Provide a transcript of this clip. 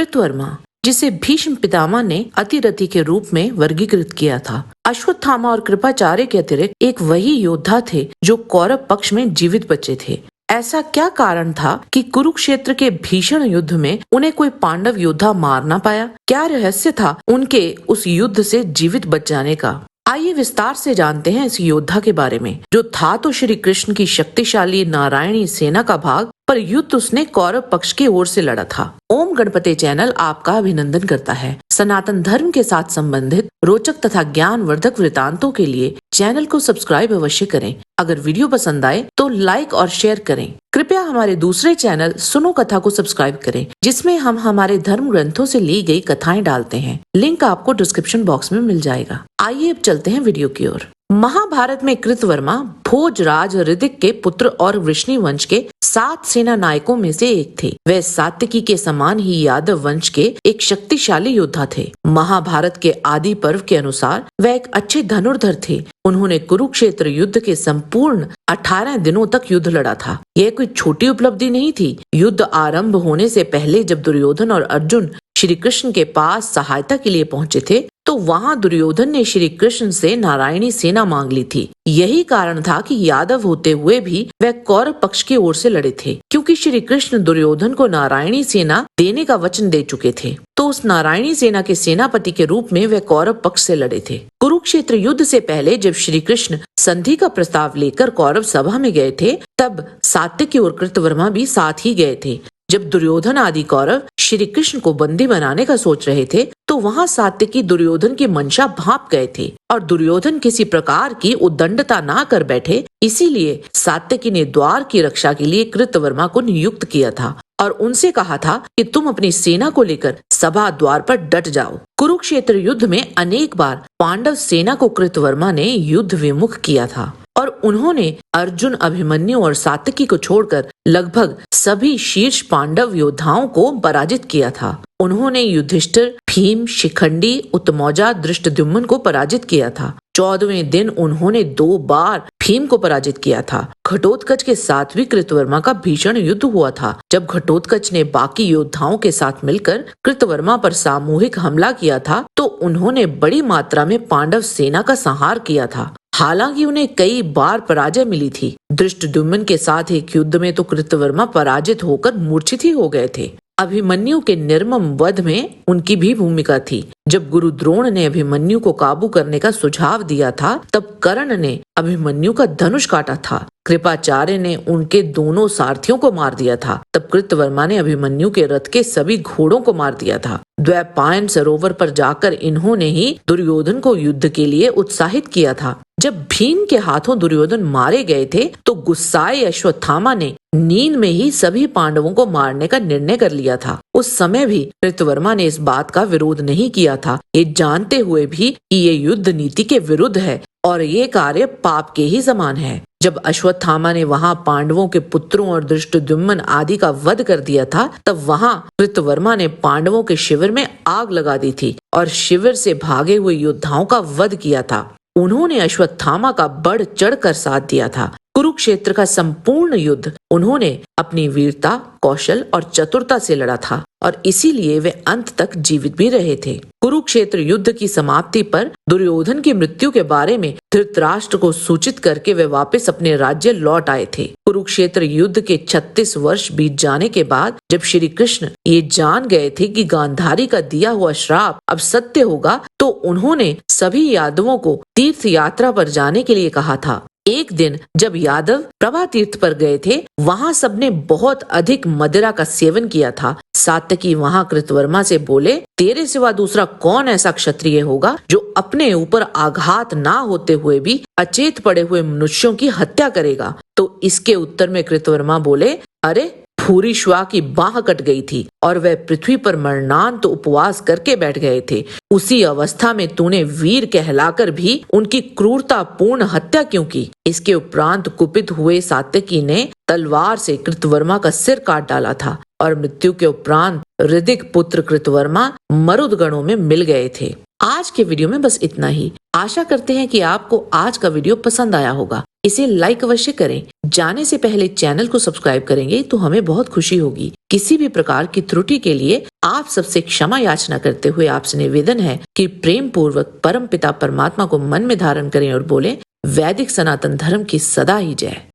कृतवर्मा, जिसे भीष्म पितामह ने अतिरथी के रूप में वर्गीकृत किया था, अश्वत्थामा और कृपाचार्य के अतिरिक्त एक वही योद्धा थे जो कौरव पक्ष में जीवित बचे थे। ऐसा क्या कारण था कि कुरुक्षेत्र के भीषण युद्ध में उन्हें कोई पांडव योद्धा मार ना पाया? क्या रहस्य था उनके उस युद्ध से जीवित बच जाने का? आइए विस्तार से जानते हैं इस योद्धा के बारे में, जो था तो श्री कृष्ण की शक्तिशाली नारायणी सेना का भाग, पर युद्ध उसने कौरव पक्ष की ओर से लड़ा था। ओम गणपति चैनल आपका अभिनंदन करता है। सनातन धर्म के साथ संबंधित रोचक तथा ज्ञानवर्धक वृतांतों के लिए चैनल को सब्सक्राइब अवश्य करें। अगर वीडियो पसंद आए तो लाइक और शेयर करें। कृपया हमारे दूसरे चैनल सुनो कथा को सब्सक्राइब करें, जिसमें हम हमारे धर्म ग्रंथों से ली गई कथाएं डालते हैं। लिंक आपको डिस्क्रिप्शन बॉक्स में मिल जाएगा। आइए अब चलते हैं वीडियो की ओर। महाभारत में कृतवर्मा भोजराज ऋदिक के पुत्र और वृष्णि वंश के 7 सेना नायकों में से एक थे। वे सात्यकी के समान ही यादव वंश के एक शक्तिशाली योद्धा थे। महाभारत के आदि पर्व के अनुसार वे एक अच्छे धनुर्धर थे। उन्होंने कुरुक्षेत्र युद्ध के संपूर्ण 18 दिनों तक युद्ध लड़ा था। यह कोई छोटी उपलब्धि नहीं थी। युद्ध आरंभ होने से पहले जब दुर्योधन और अर्जुन श्री कृष्ण के पास सहायता के लिए पहुंचे थे, तो वहां दुर्योधन ने श्री कृष्ण से नारायणी सेना मांग ली थी। यही कारण था कि यादव होते हुए भी वह कौरव पक्ष की ओर से लड़े थे, क्योंकि श्री कृष्ण दुर्योधन को नारायणी सेना देने का वचन दे चुके थे। तो उस नारायणी सेना के सेनापति के रूप में वह कौरव पक्ष से लड़े थे। कुरुक्षेत्र युद्ध से पहले जब श्री कृष्ण संधि का प्रस्ताव लेकर कौरव सभा में गए थे, तब सात्यकी और कृतवर्मा भी साथ ही गए थे। जब दुर्योधन आदि कौरव श्री कृष्ण को बंदी बनाने का सोच रहे थे, तो वहां सात्यकी दुर्योधन की मंशा भांप गए थे और दुर्योधन किसी प्रकार की उद्दंडता ना कर बैठे, इसीलिए सात्यकी ने द्वार की रक्षा के लिए कृतवर्मा को नियुक्त किया था और उनसे कहा था कि तुम अपनी सेना को लेकर सभा द्वार पर डट जाओ। कुरुक्षेत्र युद्ध में अनेक बार पांडव सेना को कृतवर्मा ने युद्ध विमुख किया था और उन्होंने अर्जुन, अभिमन्यु और सात्यकी को छोड़कर लगभग सभी शीर्ष पांडव योद्धाओं को पराजित किया था। उन्होंने युधिष्ठिर, भीम, शिखंडी, उत्तमौजा, धृष्टद्युम्न को पराजित किया था। 14वें दिन उन्होंने 2 बार भीम को पराजित किया था। घटोत्कच के साथ भी कृतवर्मा का भीषण युद्ध हुआ था। जब घटोत्कच ने बाकी योद्धाओं के साथ मिलकर कृतवर्मा पर सामूहिक हमला किया था, तो उन्होंने बड़ी मात्रा में पांडव सेना का संहार किया था। हालांकि उन्हें कई बार पराजय मिली थी। धृष्टद्युम्न के साथ एक युद्ध में तो कृतवर्मा पराजित होकर मूर्छित ही हो गए थे। अभिमन्यु के निर्मम वध में उनकी भी भूमिका थी। जब गुरु द्रोण ने अभिमन्यु को काबू करने का सुझाव दिया था, तब कर्ण ने अभिमन्यु का धनुष काटा था। कृपाचार्य ने उनके दोनों सारथियों को मार दिया था। तब कृतवर्मा ने अभिमन्यु के रथ के सभी घोड़ों को मार दिया था। द्वैपायन सरोवर पर जाकर इन्होंने ही दुर्योधन को युद्ध के लिए उत्साहित किया था। जब भीम के हाथों दुर्योधन मारे गए थे, तो गुस्साए अश्वत्थामा ने नींद में ही सभी पांडवों को मारने का निर्णय कर लिया था। उस समय भी कृतवर्मा ने इस बात का विरोध नहीं किया था, ये जानते हुए भी कि ये युद्ध नीति के विरुद्ध है और ये कार्य पाप के ही समान है। जब अश्वत्थामा ने वहां पांडवों के पुत्रों और धृष्टद्युम्न आदि का वध कर दिया था, तब वहां कृतवर्मा ने पांडवों के शिविर में आग लगा दी थी और शिविर से भागे हुए योद्धाओं का वध किया था। उन्होंने अश्वत्थामा का बढ़ चढ़कर साथ दिया था। कुरुक्षेत्र का संपूर्ण युद्ध उन्होंने अपनी वीरता, कौशल और चतुरता से लड़ा था और इसीलिए वे अंत तक जीवित भी रहे थे। कुरुक्षेत्र युद्ध की समाप्ति पर दुर्योधन की मृत्यु के बारे में धृतराष्ट्र को सूचित करके वे वापस अपने राज्य लौट आए थे। कुरुक्षेत्र युद्ध के 36 वर्ष बीत जाने के बाद जब श्री कृष्ण ये जान गए थे कि गांधारी का दिया हुआ श्राप अब सत्य होगा, तो उन्होंने सभी यादवों को तीर्थ यात्रा पर जाने के लिए कहा था। एक दिन जब यादव प्रभा तीर्थ पर गए थे, वहां सबने बहुत अधिक मदिरा का सेवन किया था। सात्यकी वहां कृतवर्मा से बोले, तेरे सिवा दूसरा कौन ऐसा क्षत्रिय होगा जो अपने ऊपर आघात ना होते हुए भी अचेत पड़े हुए मनुष्यों की हत्या करेगा? तो इसके उत्तर में कृतवर्मा बोले, अरे भूरिश्वा की बाह कट गई थी और वह पृथ्वी पर मरणांत उपवास करके बैठ गए थे। उसी अवस्था में तूने वीर कहलाकर भी उनकी क्रूरता पूर्ण हत्या क्यों की? इसके उपरांत कुपित हुए सात्यकी ने तलवार से कृतवर्मा का सिर काट डाला था और मृत्यु के उपरांत ऋदिक पुत्र कृतवर्मा मरुद गणों में मिल गए थे। आज के वीडियो में बस इतना ही। आशा करते हैं कि आपको आज का वीडियो पसंद आया होगा। इसे लाइक अवश्य करें। जाने से पहले चैनल को सब्सक्राइब करेंगे तो हमें बहुत खुशी होगी। किसी भी प्रकार की त्रुटि के लिए आप सबसे क्षमा याचना करते हुए आपसे निवेदन है कि प्रेम पूर्वक परम पिता परमात्मा को मन में धारण करें और बोलें, वैदिक सनातन धर्म की सदा ही जय।